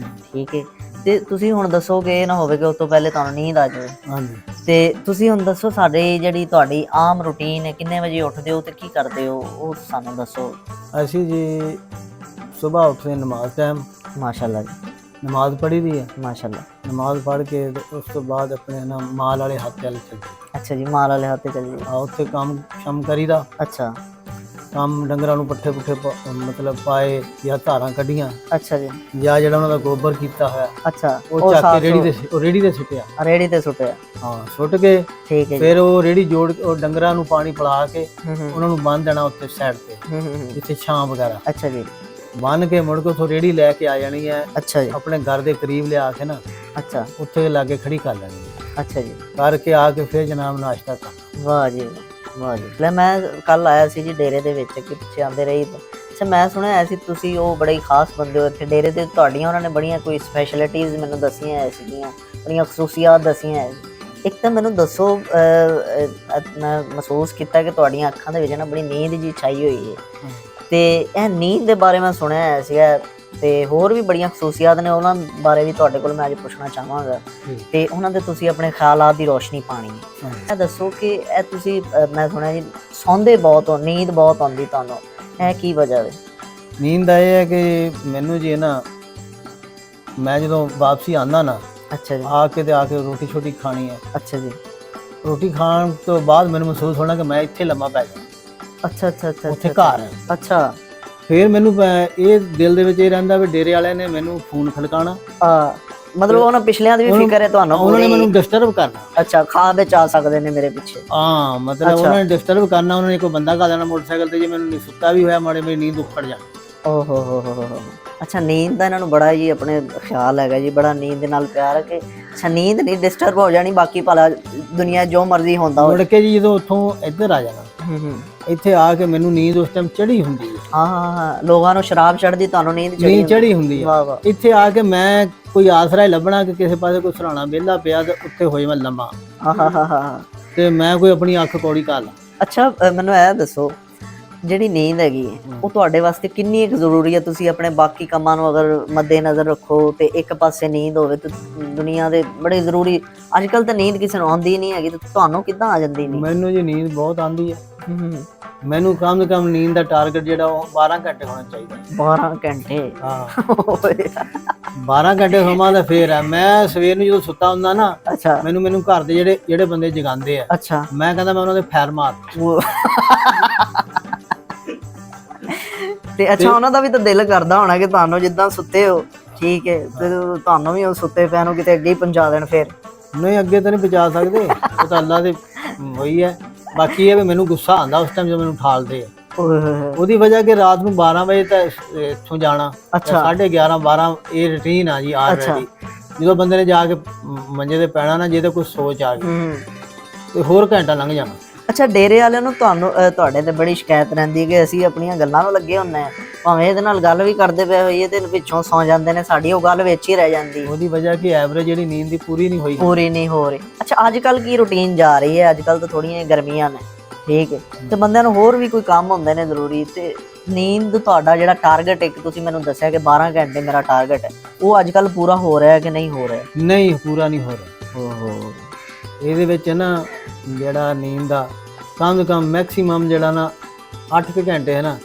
ਠੀਕ ਹੈ, ਤੇ ਤੁਸੀਂ ਹੁਣ ਦੱਸੋ ਕਿ ਇਹ ਨਾ ਹੋਵੇ ਕਿ ਉਸ ਤੋਂ ਪਹਿਲੇ ਤੁਹਾਨੂੰ ਨੀਂਦ ਆ ਜਾਵੇ। ਹਾਂਜੀ। ਤੇ ਤੁਸੀਂ ਹੁਣ ਦੱਸੋ ਸਾਡੀ ਜਿਹੜੀ ਤੁਹਾਡੀ ਆਮ ਰੂਟੀਨ ਹੈ, ਕਿੰਨੇ ਵਜੇ ਉੱਠਦੇ ਹੋ ਤੇ ਕੀ ਕਰਦੇ ਹੋ, ਉਹ ਸਾਨੂੰ ਦੱਸੋ। ਅਸੀਂ ਜੀ ਸੁਬਾਹ ਉੱਠਦੇ ਨਮਾਜ਼ ਟਾਈਮ। ਮਾਸ਼ਾਅੱਲਾ ਜੀ। ਨਮਾਜ਼ ਪੜ੍ਹੀ ਦੀ ਹੈ। ਮਾਸ਼ਾਅੱਲਾ। ਨਮਾਜ਼ ਪੜ੍ਹ ਕੇ ਉਸ ਤੋਂ ਬਾਅਦ ਆਪਣੇ ਨਾ ਮਾਲ ਵਾਲੇ ਹੱਥ ਚੱਲ ਚੱਲਦੇ। ਅੱਛਾ ਜੀ, ਮਾਲ ਵਾਲੇ ਹੱਥ ਤੇ ਚੱਲ ਜੀ। ਉੱਥੇ ਕੰਮ ਸ਼ਮ ਕਰੀਦਾ। ਅੱਛਾ। ਕੰਮ ਡੰਗਰਾਂ ਨੂੰ ਪੱਠੇ ਪੁੱਠੇ ਮਤਲਬ ਪਾਏ ਜਾਂ ਧਾਰਾਂ ਕੱਢੀਆਂ। ਅੱਛਾ ਜੀ। ਜਾਂ ਜਿਹੜਾ ਉਹਨਾਂ ਦਾ ਗੋਬਰ ਕੀਤਾ ਹੋਇਆ, ਅੱਛਾ, ਉਹ ਚੱਕ ਕੇ ਰੇੜੀ ਤੇ ਸੁੱਟਿਆ। ਰੇੜੀ ਤੇ ਸੁੱਟਿਆ। ਹਾਂ, ਸੁੱਟ ਕੇ ਠੀਕ ਹੈ। ਫਿਰ ਉਹ ਰੇੜੀ ਜੋੜ ਕੇ ਉਹ ਡੰਗਰਾਂ ਨੂੰ ਪਾਣੀ ਪਿਲਾ ਕੇ ਉਹਨਾਂ ਨੂੰ ਬੰਨ ਦੇਣਾ ਉੱਤੇ ਸਾਈਡ ਤੇ, ਜਿੱਥੇ ਛਾਂ ਵਗੈਰਾ। ਅੱਛਾ ਜੀ। ਬੰਨ ਕੇ ਮੁੜ ਕੇ ਉੱਥੋਂ ਰੇੜੀ ਲੈ ਕੇ ਆ ਜਾਣੀ ਹੈ। ਅੱਛਾ ਜੀ। ਆਪਣੇ ਘਰ ਦੇ ਕਰੀਬ ਲਿਆ ਕੇ ਨਾ, ਅੱਛਾ, ਉੱਥੇ ਲਾਗੇ ਖੜੀ ਕਰ ਲੈਣੀ ਹੈ। ਅੱਛਾ ਜੀ। ਕਰਕੇ ਆ ਕੇ ਫਿਰ ਜਨਾਬ ਨਾਸ਼ਤਾ ਕਰਨਾ। ਵਾਹ ਜੀ ਵਾਹ ਜੀ। ਲੈ ਮੈਂ ਕੱਲ ਆਇਆ ਸੀ ਜੀ ਡੇਰੇ ਦੇ ਵਿੱਚ, ਕਿ ਪਿੱਛੇ ਆਉਂਦੇ ਰਹੀ। ਅੱਛਾ, ਮੈਂ ਸੁਣਿਆ ਸੀ ਤੁਸੀਂ ਉਹ ਬੜੇ ਖਾਸ ਬੰਦੇ ਹੋ ਇੱਥੇ ਡੇਰੇ ਤੇ, ਤੁਹਾਡੀਆਂ ਉਹਨਾਂ ਨੇ ਬੜੀਆਂ ਕੋਈ ਸਪੈਸ਼ਲਿਟੀਜ਼ ਮੈਨੂੰ ਦੱਸੀਆਂ ਸੀਗੀਆਂ, ਬੜੀਆਂ ਖਸੂਸੀਆਤ ਦੱਸੀਆਂ। ਇੱਕ ਤਾਂ ਮੈਨੂੰ ਦੱਸੋ, ਮੈਂ ਮਹਿਸੂਸ ਕੀਤਾ ਕਿ ਤੁਹਾਡੀਆਂ ਅੱਖਾਂ ਦੇ ਵਿੱਚ ਨਾ ਬੜੀ ਨੀਂਦ ਜੀ ਛਾਈ ਹੋਈ ਹੈ, ਤੇ ਇਹ ਨੀਂਦ ਦੇ ਬਾਰੇ ਮੈਂ ਸੁਣਿਆ ਸੀਗਾ, ਤੇ ਹੋਰ ਵੀ ਬੜੀਆਂ ਖਸੂਸੀਆਤ ਨੇ, ਉਹਨਾਂ ਬਾਰੇ ਵੀ ਤੁਹਾਡੇ ਕੋਲ ਮੈਂ ਅੱਜ ਪੁੱਛਣਾ ਚਾਹਾਂਗਾ, ਤੇ ਉਹਨਾਂ ਦੇ ਤੁਸੀਂ ਆਪਣੇ ਖਿਆਲਾਤ ਦੀ ਰੋਸ਼ਨੀ ਪਾਣੀ ਹੈ। ਇਹ ਦੱਸੋ ਕਿ ਇਹ ਤੁਸੀਂ, ਮੈਂ ਸੁਣਿਆ ਜੀ ਸੌਂਦੇ ਬਹੁਤ ਹੋ, ਨੀਂਦ ਬਹੁਤ ਆਉਂਦੀ ਤੁਹਾਨੂੰ, ਇਹ ਕੀ ਵਜ੍ਹਾ ਹੈ? ਨੀਂਦ ਇਹ ਹੈ ਕਿ ਮੈਨੂੰ ਜੀ ਨਾ, ਮੈਂ ਜਦੋਂ ਵਾਪਸੀ ਆਉਂਦਾ ਨਾ, ਅੱਛਾ ਜੀ, ਆ ਕੇ ਰੋਟੀ ਛੋਟੀ ਖਾਣੀ ਹੈ। ਅੱਛਾ ਜੀ। ਰੋਟੀ ਖਾਣ ਤੋਂ ਬਾਅਦ ਮੈਨੂੰ ਮਹਿਸੂਸ ਹੋਣਾ ਕਿ ਮੈਂ ਇੱਥੇ ਲੰਮਾ ਪੈ ਜਾਵਾਂ। ਅੱਛਾ ਅੱਛਾ ਅੱਛਾ, ਉੱਥੇ ਘਰ ਹੈ। ਅੱਛਾ। ਫਿਰ ਮੈਨੂੰ ਇਹ ਦਿਲ ਦੇ ਵਿੱਚ ਇਹ ਰਹਿੰਦਾ ਵੀ ਡੇਰੇ ਵਾਲਿਆਂ ਨੇ ਮੈਨੂੰ ਫੋਨ ਖੜਕਾਣਾ। ਮਤਲਬ ਉਹਨਾਂ ਪਿਛਲਿਆਂ ਦੀ ਵੀ ਫਿਕਰ ਹੈ ਤੁਹਾਨੂੰ? ਉਹਨਾਂ ਨੇ ਮੈਨੂੰ ਡਿਸਟਰਬ ਕਰਨਾ। ਅੱਛਾ, ਖਾਹ ਵਿੱਚ ਆ ਸਕਦੇ ਨੇ ਮੇਰੇ ਪਿੱਛੇ। ਹਾਂ, ਮਤਲਬ ਉਹਨਾਂ ਨੇ ਡਿਸਟਰਬ ਕਰਨਾ। ਉਹਨਾਂ ਨੇ ਕੋਈ ਬੰਦਾ ਘਾ ਦੇਣਾ ਮੋਟਰਸਾਈਕਲ ਤੇ, ਜੇ ਮੈਨੂੰ ਨਹੀਂ ਸੁੱਤਾ ਵੀ ਹੋਇਆ ਮਾੜੇ ਮੇਰੀ ਨੀਂਦ ਉੱਖੜ ਜਾਣੀ। ਓ ਹੋ ਹੋ। ਅੱਛਾ, ਨੀਂਦ ਦਾ ਇਹਨਾਂ ਨੂੰ ਬੜਾ ਜੀ ਆਪਣੇ ਖਿਆਲ ਹੈਗਾ ਜੀ, ਬੜਾ ਨੀਂਦ ਦੇ ਨਾਲ ਪਿਆਰ ਹੈ ਕਿ ਅੱਛਾ ਨੀਂਦ ਨਹੀਂ ਡਿਸਟਰਬ ਹੋ ਜਾਣੀ, ਬਾਕੀ ਭਲਾ ਦੁਨੀਆ ਜੋ ਮਰਜ਼ੀ ਹੁੰਦਾ ਮੁੜ ਕੇ ਜੀ ਜਦੋਂ ਉੱਥੋਂ ਇੱਧਰ ਆ ਜਾਣਾ, ਇੱਥੇ ਆ ਕੇ ਮੈਨੂੰ ਨੀਂਦ ਉਸ ਟਾਈਮ ਚੜੀ ਹੁੰਦੀ ਹੈ। ਹਾਂ, ਲੋਕਾਂ ਨੂੰ ਸ਼ਰਾਬ ਚੜਦੀ, ਤੁਹਾਨੂੰ ਨੀਂਦ ਚੜੀ ਹੁੰਦੀ ਹੈ। ਇੱਥੇ ਆ ਕੇ ਮੈਂ ਕੋਈ ਆਸਰਾ ਹੀ ਲੱਭਣਾ ਕਿ ਕਿਸੇ ਪਾਸੇ ਕੋਈ ਸਰਾਣਾ ਵਿਹਲਾ ਪਿਆ ਤੇ ਉੱਥੇ ਹੋਏ ਮੈਂ ਲੰਮਾ, ਤੇ ਮੈਂ ਕੋਈ ਆਪਣੀ ਅੱਖ ਕੌੜੀ ਕਰ ਲਾਂ। ਅੱਛਾ, ਮੈਨੂੰ ਇਹ ਦੱਸੋ ਜਿਹੜੀ ਨੀਂਦ ਹੈਗੀ ਹੈ ਉਹ ਤੁਹਾਡੇ ਵਾਸਤੇ ਕਿੰਨੀ ਕੁ ਜ਼ਰੂਰੀ ਹੈ? ਤੁਸੀਂ ਆਪਣੇ ਬਾਕੀ ਕੰਮਾਂ ਨੂੰ ਅਗਰ ਮੱਦੇ ਨਜ਼ਰ ਰੱਖੋ ਤੇ ਇੱਕ ਪਾਸੇ ਨੀਂਦ ਹੋਵੇ ਤੇ ਦੁਨੀਆ ਦੇ ਬੜੇ ਜ਼ਰੂਰੀ, ਅੱਜ ਕੱਲ ਤਾਂ ਨੀਂਦ ਕਿਸੇ ਨੂੰ ਆਉਂਦੀ ਨਹੀਂ ਹੈਗੀ, ਤੇ ਤੁਹਾਨੂੰ ਕਿੱਦਾਂ ਆ ਜਾਂਦੀ ਨੀਂਦ? ਮੈਨੂੰ ਜੀ ਨੀਂਦ ਬਹੁਤ ਆਉਂਦੀ ਹੈ। ਮੈਨੂੰ ਕਮ ਸੇ ਕਮ ਨੀਂਦ ਦਾ ਟਾਰਗੇਟ ਜਿਹੜਾ ਉਹ 12 ਘੰਟੇ ਹੋਣਾ ਚਾਹੀਦਾ। 12 ਘੰਟੇ? ਹਾਂ, 12 ਘੰਟੇ ਸਮਾਂ ਦਾ ਫੇਰ ਹੈ। ਮੈਂ ਸਵੇਰ ਨੂੰ ਜਦੋਂ ਸੁੱਤਾ ਹੁੰਦਾ ਨਾ, ਅੱਛਾ, ਮੈਨੂੰ ਘਰ ਦੇ ਜਿਹੜੇ ਬੰਦੇ ਜਗਾਉਂਦੇ ਆ, ਅੱਛਾ, ਮੈਂ ਕਹਿੰਦਾ ਮੈਂ ਉਹਨਾਂ ਦੇ ਫੈਰ ਮਾਰ। ਤੇ ਅੱਛਾ, ਉਹਨਾਂ ਦਾ ਵੀ ਤਾਂ ਦਿਲ ਕਰਦਾ ਹੋਣਾ ਕਿ ਤੁਹਾਨੂੰ ਜਿੱਦਾਂ ਸੁੱਤੇ ਹੋ, ਠੀਕ ਹੈ, ਤੇ ਤੁਹਾਨੂੰ ਵੀ ਉਹ ਸੁੱਤੇ ਪਿਆ ਨੂੰ ਕਿਤੇ ਅੱਗੇ ਹੀ ਪਹੁੰਚਾ ਦੇਣ। ਫਿਰ ਨਹੀਂ, ਅੱਗੇ ਤਾਂ ਨਹੀਂ ਪਹੁੰਚਾ ਸਕਦੇ, ਉਹ ਤਾਂ ਅੱਲਾ ਦੇ ਵਹੀ ਹੈ। ਬਾਕੀ ਇਹ ਵੀ ਮੈਨੂੰ ਗੁੱਸਾ ਆਉਂਦਾ ਉਸ ਟਾਈਮ ਜਦੋਂ ਮੈਨੂੰ ਉਠਾਲਦੇ ਆ, ਉਹਦੀ ਵਜ੍ਹਾ ਕਿ ਰਾਤ ਨੂੰ 12 ਵਜੇ ਤਾਂ ਇੱਥੋਂ ਜਾਣਾ, 11:30 12 ਇਹ ਰੂਟੀਨ ਆ ਜੀ ਆਲਰੇਡੀ। ਜਦੋਂ ਬੰਦੇ ਨੇ ਜਾ ਕੇ ਮੰਜੇ ਤੇ ਪੈਣਾ ਨਾ, ਜੇ ਤਾਂ ਕੋਈ ਸੋਚ ਆ ਗਈ ਤੇ ਹੋਰ ਘੰਟਾ ਲੰਘ ਜਾਣਾ। ਅੱਛਾ, ਡੇਰੇ ਵਾਲਿਆਂ ਨੂੰ ਤੁਹਾਡੇ ਤੇ ਬੜੀ ਸ਼ਿਕਾਇਤ ਰਹਿੰਦੀ ਹੈ ਕਿ ਅਸੀਂ ਆਪਣੀਆਂ ਗੱਲਾਂ ਨੂੰ ਲੱਗੇ ਹੁੰਦੇ ਹਾਂ, ਭਾਵੇਂ ਇਹਦੇ ਨਾਲ ਗੱਲ ਵੀ ਕਰਦੇ ਪਏ ਹੋਈਏ ਤੇ ਪਿੱਛੋਂ ਸੌਂ ਜਾਂਦੇ ਨੇ, ਸਾਡੀ ਉਹ ਗੱਲ ਵਿੱਚ ਹੀ ਰਹਿ ਜਾਂਦੀ। ਉਹਦੀ ਵਜ੍ਹਾ ਕਿ ਐਵਰੇਜ ਜਿਹੜੀ ਨੀਂਦ ਦੀ ਪੂਰੀ ਨਹੀਂ ਹੋ ਰਹੀ। ਅੱਛਾ, ਅੱਜ ਕੱਲ ਕੀ ਰੂਟੀਨ ਜਾ ਰਹੀ ਹੈ? ਅੱਜ ਕੱਲ ਤਾਂ ਥੋੜੀਆਂ ਗਰਮੀਆਂ ਨੇ, ਠੀਕ ਹੈ, ਤੇ ਬੰਦਿਆਂ ਨੂੰ ਹੋਰ ਵੀ ਕੋਈ ਕੰਮ ਹੁੰਦੇ ਨੇ ਜ਼ਰੂਰੀ, ਤੇ ਨੀਂਦ ਤੁਹਾਡਾ ਜਿਹੜਾ ਟਾਰਗੇਟ ਇੱਕ ਤੁਸੀਂ ਮੈਨੂੰ ਦੱਸਿਆ ਕਿ 12 ਘੰਟੇ ਮੇਰਾ ਟਾਰਗੇਟ ਹੈ, ਉਹ ਅੱਜ ਕੱਲ ਪੂਰਾ ਹੋ ਰਿਹਾ ਹੈ ਕਿ ਨਹੀਂ ਹੋ ਰਿਹਾ? ਨਹੀਂ, ਪੂਰਾ ਨਹੀਂ ਹੋ ਰਿਹਾ। ਓਹੋ, ਇਹਦੇ ਵਿੱਚ ਨਾ ਜਿਹੜਾ ਨੀਂਦ ਦਾ ਕਮ ਤੋਂ ਕਮ ਮੈਕਸਿਮਮ ਜਿਹੜਾ ਨਾ 8 ਘੰਟੇ ਹੈ ਨਾ।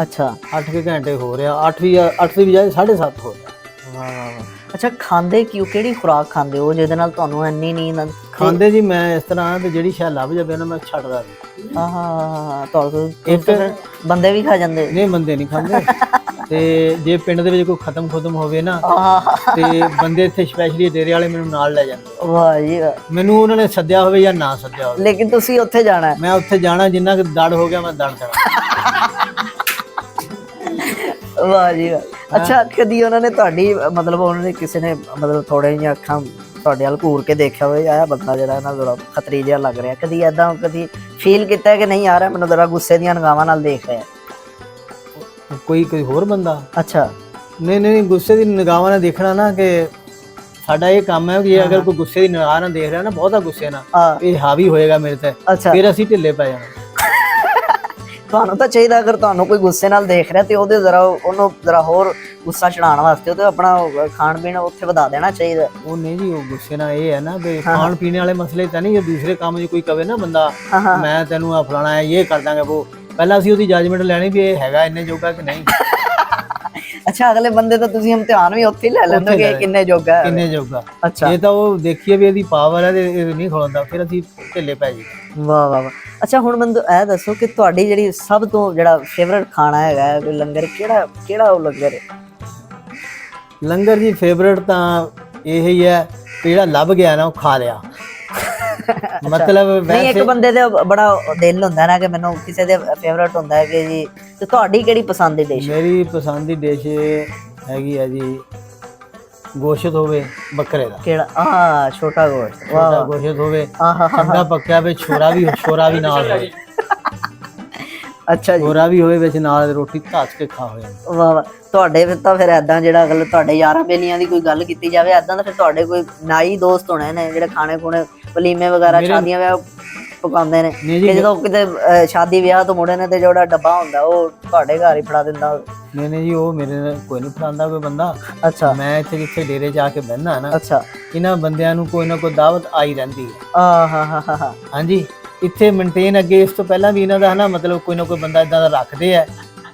ਅੱਛਾ 8 ਘੰਟੇ ਹੋ ਰਿਹਾ, 8 ਦੀ ਬਜਾਏ 7.5 ਹੋ ਰਿਹਾ। ਵਾਹ ਵਾਹ ਵਾਹ। ਅੱਛਾ ਖਾਂਦੇ ਕਿਉਂ, ਕਿਹੜੀ ਖੁਰਾਕ ਖਾਂਦੇ ਹੋ ਜਿਹਦੇ ਨਾਲ ਤੁਹਾਨੂੰ ਇੰਨੀ ਨੀਂਦ ਆਉਂਦੀ? ਖਾਂਦੇ ਜੀ ਮੈਂ ਇਸ ਤਰ੍ਹਾਂ ਤੇ ਜਿਹੜੀ ਸ਼ਾਇਦ ਲੱਭ ਜਾਵੇ ਨਾ ਮੈਂ ਛੱਡਦਾ ਨਹੀਂ। ਆਹਾ ਤੁਹਾਨੂੰ ਇੱਕ ਬੰਦੇ ਵੀ ਖਾ ਜਾਂਦੇ? ਨਹੀਂ, ਬੰਦੇ ਨਹੀਂ ਖਾਂਦੇ। ਤੇ ਜੇ ਪਿੰਡ ਦੇ ਵਿੱਚ ਕੋਈ ਖਤਮ ਹੋਵੇ ਨਾ ਤੇ ਬੰਦੇ ਇੱਥੇ ਸਪੈਸ਼ਲੀ ਡੇਰੇ ਵਾਲੇ ਮੈਨੂੰ ਨਾਲ ਲੈ ਜਾਂਦੇ। ਵਾਹ ਜੀ ਵਾਹ। ਮੈਨੂੰ ਉਹਨਾਂ ਨੇ ਸੱਦਿਆ ਹੋਵੇ ਜਾਂ ਨਾ ਸੱਦਿਆ ਹੋਵੇ, ਲੇਕਿਨ ਤੁਸੀਂ ਉੱਥੇ ਜਾਣਾ ਹੈ? ਮੈਂ ਉੱਥੇ ਜਾਣਾ, ਜਿੰਨਾ ਕੁ ਦੜ ਹੋ ਗਿਆ ਮੈਂ ਦੜ ਜਾਣਾ। ਵਾਹ ਜੀ ਵਾਹ। ਅੱਛਾ ਕਦੀ ਉਹਨਾਂ ਨੇ ਤੁਹਾਡੀ ਮਤਲਬ ਉਹਨਾਂ ਨੇ ਕਿਸੇ ਨੇ ਮਤਲਬ ਥੋੜੇ ਜਿਹੀਆਂ ਅੱਖਾਂ ਤੁਹਾਡੇ ਵੱਲ ਘੂਰ ਕੇ ਦੇਖਿਆ ਹੋਵੇ ਆਹ ਬੰਦਾ ਜਿਹੜਾ ਨਾ ਜ਼ਰਾ ਖਤਰੀ ਜਿਹਾ ਲੱਗ ਰਿਹਾ, ਕਦੀ ਏਦਾਂ ਕਦੀ ਫੀਲ ਕੀਤਾ ਕਿ ਨਹੀਂ ਆ ਰਿਹਾ ਮੈਨੂੰ ਜ਼ਰਾ ਗੁੱਸੇ ਦੀਆਂ ਨਿਗਾਹਾਂ ਨਾਲ ਦੇਖ ਰਿਹਾ? ਕੋਈ ਹੋਰ ਬੰਦਾ? ਅੱਛਾ ਨਹੀਂ, ਗੁੱਸੇ ਦੀ ਨਿਗਾਹਾਂ ਨਾਲ ਦੇਖਣਾ ਨਾ ਕਿ ਸਾਡਾ ਇਹ ਕੰਮ ਹੈ ਕਿ ਜੇ ਅਗਰ ਕੋਈ ਗੁੱਸੇ ਦੀ ਨਿਗਾਹ ਨਾਲ ਦੇਖ ਰਿਹਾ ਨਾ, ਬਹੁਤਾ ਗੁੱਸੇ ਨਾਲ ਇਹ ਹਾਵੀ ਹੋਏਗਾ ਮੇਰੇ ਤੇ, ਫਿਰ ਅਸੀਂ ਢਿੱਲੇ ਪੈ ਜਾਣਾ। ਤੁਹਾਨੂੰ ਤਾਂ ਚਾਹੀਦਾ ਅਗਰ ਤੁਹਾਨੂੰ ਕੋਈ ਗੁੱਸੇ ਨਾਲ ਦੇਖ ਰਿਹਾ ਤੇ ਉਹਦੇ ਉਹਨੂੰ ਜ਼ਰਾ ਹੋਰ ਗੁੱਸਾ ਚੜਾਉਣ ਵਾਸਤੇ ਉਹਦੇ ਆਪਣਾ ਖਾਣ ਪੀਣ ਉੱਥੇ ਵਧਾ ਦੇਣਾ ਚਾਹੀਦਾ। ਉਹ ਨਹੀਂ ਜੀ, ਉਹ ਗੁੱਸੇ ਨਾਲ ਇਹ ਹੈ ਨਾ ਵੀ ਖਾਣ ਪੀਣੇ ਵਾਲੇ ਮਸਲੇ ਤਾਂ ਨਹੀਂ, ਜੇ ਦੂਸਰੇ ਕੰਮ 'ਚ ਕੋਈ ਕਵੇ ਨਾ ਬੰਦਾ ਮੈਂ ਤੈਨੂੰ ਆ ਫਲਾਣਾ ਹੈ ਇਹ ਕਰ ਦਾਂਗਾ, ਉਹ ਪਹਿਲਾਂ ਅਸੀਂ ਉਹਦੀ ਜੱਜਮੈਂਟ ਲੈਣੀ ਵੀ ਇਹ ਹੈਗਾ ਇੰਨੇ ਜੋਗਾ ਕਿ ਨਹੀਂ। ਅੱਛਾ ਅਗਲੇ ਬੰਦੇ ਦਾ ਤੁਸੀਂ ਇਮਤਿਹਾਨ ਵੀ ਉੱਥੇ ਹੀ ਲੈ ਲੈਂਦੇ ਕਿ ਕਿੰਨੇ ਜੋਗਾ ਹੈ, ਕਿੰਨੇ ਜੋਗਾ। ਅੱਛਾ ਇਹ ਤਾਂ ਉਹ ਦੇਖੀਏ ਵੀ ਇਹਦੀ ਪਾਵਰ ਹੈ ਤੇ ਇਹ ਨਹੀਂ ਖਲੋਂਦਾ, ਫਿਰ ਅਸੀਂ ਢਿੱਲੇ ਪੈ ਜੀ। ਵਾਹ ਵਾਹ ਵਾਹ। ਅੱਛਾ ਹੁਣ ਮੈਨੂੰ ਇਹ ਦੱਸੋ ਕਿ ਤੁਹਾਡੀ ਜਿਹੜੀ ਸਭ ਤੋਂ ਜਿਹੜਾ ਫੇਵਰਟ ਖਾਣਾ ਹੈਗਾ ਕੋਈ ਲੰਗਰ, ਕਿਹੜਾ ਉਹ ਲੰਗਰ ਹੈ? ਲੰਗਰ ਜੀ ਫੇਵਰਟ ਤਾਂ ਇਹ ਹੀ ਹੈ ਕਿ ਜਿਹੜਾ ਲੱਭ ਗਿਆ ਨਾ ਉਹ ਖਾ ਲਿਆ। ਮਤਲਬ ਨਹੀਂ ਇੱਕ ਬੰਦੇ ਦੇ ਬੜਾ ਦਿਲ ਹੁੰਦਾ ਨਾ ਕਿ ਮੈਨੂੰ ਕਿਸੇ ਦੇ ਫੇਵਰਟ ਹੁੰਦਾ ਹੈ ਕਿ ਜੀ, ਤੇ ਤੁਹਾਡੀ ਕਿਹੜੀ ਪਸੰਦ ਦੀ ਡਿਸ਼? ਮੇਰੀ ਪਸੰਦ ਦੀ ਡਿਸ਼ ਹੈਗੀ ਹੈ ਜੀ ਗੋਸ਼ਤ ਹੋਵੇ ਬੱਕਰੇ ਦਾ। ਕਿਹੜਾ? ਛੋਟਾ ਗੋਸ਼ਤ। ਛੋਟਾ ਗੋਸ਼ਤ ਹੋਵੇ, ਚੰਗਾ ਪੱਕਿਆ ਹੋਵੇ, ਛੋਰਾ ਵੀ ਨਾਲ ਹੋਵੇ। ਅੱਛਾ ਜੀ, ਛੋਰਾ ਵੀ ਹੋਵੇ ਵਿੱਚ, ਨਾਲ ਰੋਟੀ ਧਾਸ ਕੇ ਖਾ ਹੋਏ। ਵਾਹ ਵਾਹ। ਤੁਹਾਡੇ ਫਿਰ ਤਾਂ ਫਿਰ ਏਦਾਂ ਜਿਹੜਾ ਅਗਰ ਤੁਹਾਡੇ ਯਾਰਾਂ ਬੇਲੀਆਂ ਦੀ ਕੋਈ ਗੱਲ ਕੀਤੀ ਜਾਵੇ ਏਦਾਂ ਤਾਂ ਫਿਰ ਤੁਹਾਡੇ ਕੋਈ ਨਾਈ ਦੋਸਤ ਹੋਣੇ ਨੇ ਜਿਹੜੇ ਖਾਣੇ ਖੁਣੇ ਵਲੀਮੇ ਵਗੈਰਾ ਸ਼ਾਦੀਆਂ ਵਿਆਹ ਪਕਾਉਂਦੇ ਨੇ, ਕਿ ਜਦੋਂ ਕਿਤੇ ਸ਼ਾਦੀ ਵਿਆਹ ਤੋਂ ਮੁੜੇ ਨੇ ਤੇ ਜਿਹੜਾ ਡੱਬਾ ਹੁੰਦਾ ਉਹ ਤੁਹਾਡੇ ਘਰ ਹੀ ਫੜਾ ਦਿੰਦਾ? ਨਹੀਂ ਜੀ, ਉਹ ਮੇਰੇ ਨਾਲ ਕੋਈ ਨਹੀਂ ਫੜਾਉਂਦਾ ਕੋਈ ਬੰਦਾ। ਅੱਛਾ ਮੈਂ ਇੱਥੇ ਜਿੱਥੇ ਡੇਰੇ ਜਾ ਕੇ ਬਹਿੰਦਾ ਨਾ, ਅੱਛਾ ਇਹਨਾਂ ਬੰਦਿਆਂ ਨੂੰ ਕੋਈ ਨਾ ਕੋਈ ਦਾਵਤ ਆਈ ਰਹਿੰਦੀ ਹੈ। ਆਹ ਹਾਂਜੀ, ਇੱਥੇ ਮੇਨਟੇਨ ਅੱਗੇ ਇਸ ਤੋਂ ਪਹਿਲਾਂ ਵੀ ਇਹਨਾਂ ਦਾ ਹਨਾ ਮਤਲਬ ਕੋਈ ਨਾ ਕੋਈ ਬੰਦਾ ਇਦਾਂ ਦਾ ਰੱਖਦੇ ਆ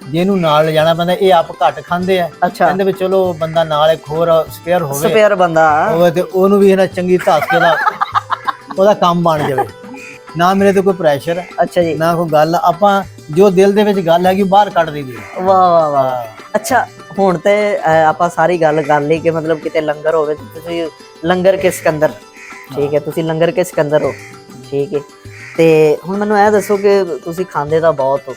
ਜਿਹਨੂੰ ਨਾਲ ਲਿਜਾਣਾ ਪੈਂਦਾ। ਇਹ ਆਪ ਘੱਟ ਖਾਂਦੇ ਆ, ਕਹਿੰਦੇ ਵੀ ਚਲੋ ਬੰਦਾ ਨਾਲ ਇੱਕ ਹੋਰ ਸਪੇਅਰ ਹੋਵੇ, ਸਪੇਅਰ ਬੰਦਾ ਹੋਵੇ ਤੇ ਉਹਨੂੰ ਵੀ ਇਹਨਾਂ ਚੰਗੀ ਧਾਸ ਕੇ ਉਹਦਾ ਕੰਮ ਬਣ ਜਾਵੇ। ਨਾ ਮੇਰੇ ਤੇ ਕੋਈ ਪ੍ਰੈਸ਼ਰ ਹੈ, ਅੱਛਾ ਜੀ, ਨਾ ਕੋਈ ਗੱਲ, ਆਪਾਂ ਜੋ ਦਿਲ ਦੇ ਵਿੱਚ ਗੱਲ ਹੈਗੀ ਬਾਹਰ ਕੱਢ ਦਈਦੀ। ਵਾਹ ਵਾਹ ਵਾਹ। ਅੱਛਾ ਹੁਣ ਤੇ ਆਪਾਂ ਸਾਰੀ ਗੱਲ ਕਰ ਲਈ ਕਿ ਮਤਲਬ ਕਿਤੇ ਲੰਗਰ ਹੋਵੇ ਤੇ ਤੁਸੀਂ ਲੰਗਰ ਕੇ ਸਿਕੰਦਰ, ਠੀਕ ਹੈ, ਤੁਸੀਂ ਲੰਗਰ ਕੇ ਸਿਕੰਦਰ ਹੋ, ਠੀਕ ਹੈ। ਤੇ ਹੁਣ ਮੈਨੂੰ ਇਹ ਦੱਸੋ ਕਿ ਤੁਸੀਂ ਖਾਂਦੇ ਤਾਂ ਬਹੁਤ ਹੋ,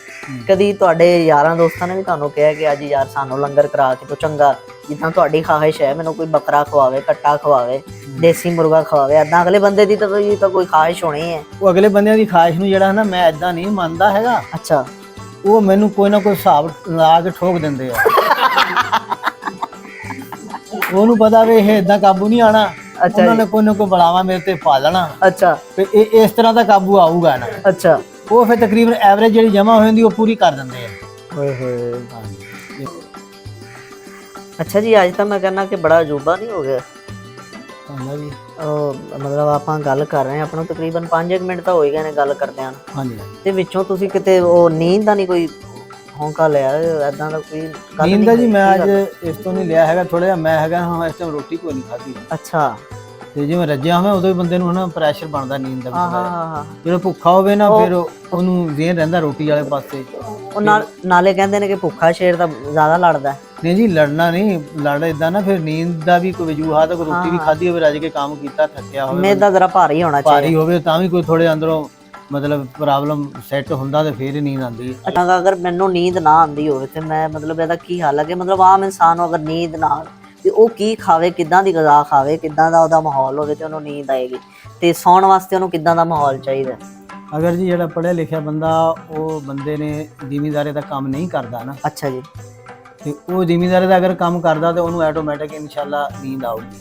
ਕਦੀ ਤੁਹਾਡੇ ਯਾਰਾਂ ਦੋਸਤਾਂ ਨੇ ਵੀ ਤੁਹਾਨੂੰ ਕਿਹਾ ਕਿ ਅੱਜ ਯਾਰ ਸਾਨੂੰ ਲੰਗਰ ਕਰਾ ਕੇ ਤੋ ਚੰਗਾ, ਜਿੱਦਾਂ ਤੁਹਾਡੀ ਖਾਹਿਸ਼ ਹੈ ਮੈਨੂੰ ਕੋਈ ਬੱਕਰਾ ਖਵਾਵੇ, ਕੱਟਾ ਖਵਾਵੇ, ਦੇਸੀ ਮੁਰਗਾ ਖਵਾਵੇ, ਏਦਾਂ ਅਗਲੇ ਬੰਦੇ ਦੀ ਤਾਂ ਕੋਈ ਖਾਹਿਸ਼ ਹੋਣੀ ਹੈ? ਉਹ ਅਗਲੇ ਬੰਦਿਆਂ ਦੀ ਖਾਹਿਸ਼ ਨੂੰ ਜਿਹੜਾ ਨਾ ਮੈਂ ਏਦਾਂ ਨਹੀਂ ਮੰਨਦਾ ਹੈਗਾ। ਅੱਛਾ, ਉਹ ਮੈਨੂੰ ਕੋਈ ਨਾ ਕੋਈ ਹਿਸਾਬ ਲਾ ਕੇ ਠੋਕ ਦਿੰਦੇ ਆ। ਉਹਨੂੰ ਪਤਾ ਵੀ ਇਹ ਏਦਾਂ ਕਾਬੂ ਨਹੀਂ ਆਣਾ, ਉਹਨਾਂ ਨੇ ਕੋਈ ਨਾ ਕੋਈ ਬੁਲਾਵਾ ਮੇਰੇ ਤੇ ਪਾ ਲੈਣਾ। ਅੱਛਾ, ਤੇ ਇਹ ਇਸ ਤਰ੍ਹਾਂ ਦਾ ਕਾਬੂ ਆਊਗਾ ਨਾ। ਅੱਛਾ, ਉਹ ਫਿਰ ਤਕਰੀਬਨ ਐਵਰੇਜ ਜਿਹੜੀ ਜਮਾ ਹੋ ਜਾਂਦੀ ਉਹ ਪੂਰੀ ਕਰ ਦਿੰਦੇ ਆ। ਹੋਏ ਹੋਏ। ਅੱਛਾ ਜੀ, ਅੱਜ ਤਾਂ ਮੈਂ ਕਹਿੰਦਾ ਕਿ ਬੜਾ ਅਜੂਬਾ ਨਹੀਂ ਹੋ ਗਿਆ ਜੀ। ਉਹ ਮਤਲਬ ਆਪਾਂ ਗੱਲ ਕਰ ਰਹੇ ਹਾਂ, ਆਪਣਾ ਤਕਰੀਬਨ 5 ਮਿੰਟ ਤਾਂ ਹੋ ਹੀ ਗਏ ਨੇ ਗੱਲ ਕਰਦਿਆਂ ਨੂੰ। ਹਾਂਜੀ, ਤੇ ਵਿੱਚੋਂ ਤੁਸੀਂ ਕਿਤੇ ਉਹ ਨੀਂਦ ਦਾ ਨਹੀਂ ਕੋਈ ਹੌਂਕਾ ਲਿਆ ਏਦਾਂ ਦਾ ਕੋਈ? ਨੀਂਦ ਦਾ ਜੀ ਮੈਂ ਅੱਜ ਇਸ ਤੋਂ ਨਹੀਂ ਲਿਆ ਹੈਗਾ, ਥੋੜਾ ਜਿਹਾ ਮੈਂ ਹੈਗਾ ਹਾਂ ਇਸ ਟਾਈਮ ਰੋਟੀ ਕੋਈ ਨਹੀਂ ਖਾਧੀ। ਅੱਛਾ, ਤੇ ਜਿਵੇਂ ਰੱਜਿਆ ਹੋਵੇ ਉਦੋਂ ਹੀ ਬੰਦੇ ਨੂੰ ਹਨਾ ਪ੍ਰੈਸ਼ਰ ਬਣਦਾ ਨੀਂਦ ਦਾ। ਹਾਂ, ਜਦੋਂ ਭੁੱਖਾ ਹੋਵੇ ਨਾ ਫਿਰ ਉਹਨੂੰ ਜ਼ੇਨ ਰਹਿੰਦਾ ਰੋਟੀ ਵਾਲੇ ਪਾਸੇ। ਉਹ ਨਾਲੇ ਕਹਿੰਦੇ ਨੇ ਕਿ ਭੁੱਖਾ ਸ਼ੇਰ ਤਾਂ ਜ਼ਿਆਦਾ ਲੜਦਾ। ਨਹੀਂ ਜੀ, ਲੜਨਾ ਨਹੀਂ, ਲੜ ਇਦਾਂ ਨਾ ਫਿਰ ਨੀਂਦ ਦਾ ਵੀ ਕੋਈ ਵਜੂਹਾਤ, ਕੋਈ ਰੋਟੀ ਵੀ ਖਾਧੀ ਹੋਵੇ, ਰੱਜ ਕੇ ਕੰਮ ਕੀਤਾ, ਥੱਕਿਆ ਹੋਵੇ, ਮੇਦਾ ਜ਼ਰਾ ਭਾਰੀ ਹੋਣਾ ਚਾਹੀਦਾ, ਭਾਰੀ ਹੋਵੇ ਤਾਂ ਵੀ ਕੋਈ ਥੋੜੇ ਅੰਦਰੋਂ ਮਤਲਬ ਪ੍ਰੋਬਲਮ ਸੈੱਟ ਹੁੰਦਾ ਤੇ ਫਿਰ ਹੀ ਨੀਂਦ ਆਉਂਦੀ ਹੈ। ਅਗਰ ਮੈਨੂੰ ਨੀਂਦ ਨਾ ਆਉਂਦੀ ਹੋਵੇ ਤੇ ਮੈਂ ਮਤਲਬ ਇਹਦਾ ਕੀ ਹਾਲ ਹੈ ਕਿ ਮਤਲਬ ਆਮ ਇਨਸਾਨ ਨੂੰ ਅਗਰ ਨੀਂਦ ਨਾ ਤੇ ਉਹ ਕੀ ਖਾਵੇ, ਕਿੱਦਾਂ ਦੀ ਗ਼ਜ਼ਾ ਖਾਵੇ, ਕਿੱਦਾਂ ਦਾ ਉਹਦਾ ਮਾਹੌਲ ਹੋਵੇ ਤੇ ਉਹਨੂੰ ਨੀਂਦ ਆਏਗੀ, ਤੇ ਸੌਣ ਵਾਸਤੇ ਉਹਨੂੰ ਕਿੱਦਾਂ ਦਾ ਮਾਹੌਲ ਚਾਹੀਦਾ? ਅਗਰ ਜੀ ਜਿਹੜਾ ਪੜ੍ਹਿਆ ਲਿਖਿਆ ਬੰਦਾ ਉਹ ਬੰਦੇ ਨੇ ਜ਼ਿਮੀਂਦਾਰੀ ਦਾ ਕੰਮ ਨਹੀਂ ਕਰਦਾ ਨਾ। ਅੱਛਾ ਜੀ। ਤੇ ਉਹ ਜ਼ਿਮੀਂਦਾਰੀ ਦਾ ਅਗਰ ਕੰਮ ਕਰਦਾ ਤੇ ਉਹਨੂੰ ਆਟੋਮੈਟਿਕ ਇਨਸ਼ਾਅੱਲਾ ਨੀਂਦ ਆਊਗੀ।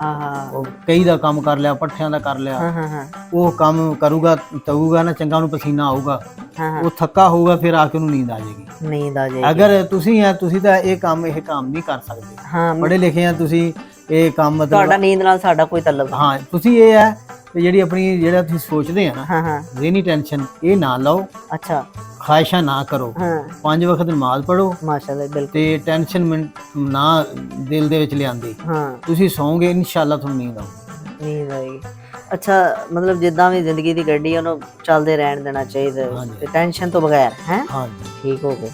ਹਾਂ ਉਹ ਕਈ ਦਾ ਕੰਮ ਕਰ ਲਿਆ, ਪੱਠਿਆਂ ਦਾ ਕਰ ਲਿਆ, ਹਾਂ ਉਹ ਕੰਮ ਕਰੂਗਾ ਤਊਗਾ ਨਾ, ਚੰਗਾ ਉਹਨੂੰ ਪਸੀਨਾ ਆਊਗਾ, ਹਾਂ ਉਹ ਥੱਕਾ ਹੋਊਗਾ, ਫਿਰ ਆ ਕੇ ਉਹਨੂੰ ਨੀਂਦ ਆ ਜਾਏਗੀ। ਨੀਂਦ ਆ ਜਾਏਗੀ। ਅਗਰ ਤੁਸੀਂ ਤਾਂ ਇਹ ਕੰਮ ਨਹੀਂ ਕਰ ਸਕਦੇ। ਹਾਂ ਪੜ੍ਹੇ ਲਿਖੇ ਆ ਤੁਸੀਂ, ਇਹ ਕੰਮ ਮਤਲਬ ਤੁਹਾਡਾ ਨੀਂਦ ਨਾਲ ਸਾਡਾ ਕੋਈ ਤਾਲੁਕ ਨਹੀਂ। ਹਾਂ ਤੁਸੀਂ ਇਹ ਹੈ ਕਿ ਜਿਹੜੀ ਆਪਣੀ ਜਿਹੜਾ ਤੁਸੀਂ ਸੋਚਦੇ ਆ ਨਾ ਹਾਂ ਜ਼ਿਹਨੀ ਟੈਨਸ਼ਨ ਇਹ ਨਾ ਲਓ, ਅੱਛਾ ਖਾਹਿਸ਼ਾਂ ਨਾ ਕਰੋ, ਹਾਂ 5 ਵਕਤ ਨਮਾਜ਼ ਪੜੋ ਮਾਸ਼ਾਅੱਲਾ ਬਿਲਕੁਲ। ਤੇ ਟੈਨਸ਼ਨ ਨਾ ਦਿਲ ਦੇ ਵਿੱਚ ਲਿਆਂਦੀ, ਹਾਂ ਤੁਸੀਂ ਸੌਂਗੇ ਇਨਸ਼ਾਅੱਲਾ ਤੁਹਾਨੂੰ ਨੀਂਦ ਆਊਗੀ। ਨੀਂਦ ਆਏਗੀ। ਅੱਛਾ ਮਤਲਬ ਜਿੱਦਾਂ ਵੀ ਜ਼ਿੰਦਗੀ ਦੀ ਗੱਡੀ ਉਹਨੂੰ ਚੱਲਦੇ ਰਹਿਣ ਦੇਣਾ ਚਾਹੀਦਾ ਤੇ ਟੈਨਸ਼ਨ ਤੋਂ ਬਗੈਰ ਹੈ। ਹਾਂਜੀ ਠੀਕ ਹੋ ਗਏ।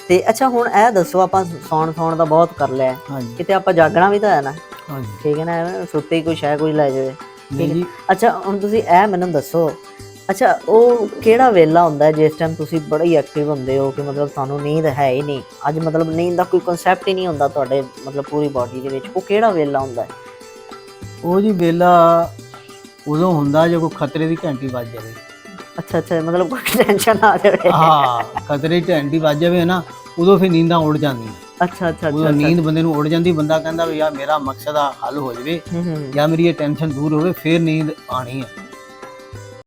ਤੇ ਅੱਛਾ ਹੁਣ ਇਹ ਦੱਸੋ, ਆਪਾਂ ਸੌਣ ਦਾ ਬਹੁਤ ਕਰ ਲਿਆ, ਹਾਂਜੀ ਕਿਤੇ ਆਪਾਂ ਜਾਗਣਾ ਵੀ ਤਾਂ ਹੈ ਨਾ, ਹਾਂਜੀ ਠੀਕ ਹੈ ਨਾ, ਐਵੇਂ ਸੁੱਤੇ ਹੀ ਕੋਈ ਸ਼ੈ ਕੋਈ ਲੈ ਜਾਵੇ। ਨਹੀਂ ਜੀ, ਅੱਛਾ ਹੁਣ ਤੁਸੀਂ ਇਹ ਮੈਨੂੰ ਦੱਸੋ, ਅੱਛਾ ਉਹ ਕਿਹੜਾ ਵੇਲਾ ਹੁੰਦਾ ਹੈ ਜਿਸ ਟਾਈਮ ਤੁਸੀਂ ਬੜਾ ਹੀ ਐਕਟਿਵ ਹੁੰਦੇ ਹੋ ਕਿ ਮਤਲਬ ਤੁਹਾਨੂੰ ਨੀਂਦ ਹੈ ਹੀ ਨਹੀਂ, ਅੱਜ ਮਤਲਬ ਨੀਂਦ ਦਾ ਕੋਈ ਕਨਸੈਪਟ ਹੀ ਨਹੀਂ ਹੁੰਦਾ ਤੁਹਾਡੇ ਮਤਲਬ ਪੂਰੀ ਬਾਡੀ ਦੇ ਵਿੱਚ, ਉਹ ਕਿਹੜਾ ਵੇਲਾ ਹੁੰਦਾ ਹੈ? ਉਹ ਜੀ ਵੇਲਾ ਉਦੋਂ ਹੁੰਦਾ ਜੇ ਕੋਈ ਖਤਰੇ ਦੀ ਘੰਟੀ ਵੱਜ ਜਾਵੇ। ਅੱਛਾ ਮਤਲਬ ਕੋਈ ਟੈਨਸ਼ਨ ਆ ਜਾਵੇ। ਹਾਂ ਖਤਰੇ ਦੀ ਘੰਟੀ ਵੱਜ ਜਾਵੇ ਨਾ, ਉਦੋਂ ਫਿਰ ਨੀਂਦਾਂ ਉੜ ਜਾਂਦੀਆਂ। ਅੱਛਾ ਉਦੋਂ ਨੀਂਦ ਬੰਦੇ ਨੂੰ ਉੜ ਜਾਂਦੀ, ਬੰਦਾ ਕਹਿੰਦਾ ਵੀ ਯਾਰ ਮੇਰਾ ਮਕਸਦ ਆ ਹੱਲ ਹੋ ਜਾਵੇ ਜਾਂ ਮੇਰੀ ਇਹ ਟੈਨਸ਼ਨ ਦੂਰ ਹੋਵੇ, ਫਿਰ ਨੀਂਦ ਆਣੀ ਹੈ।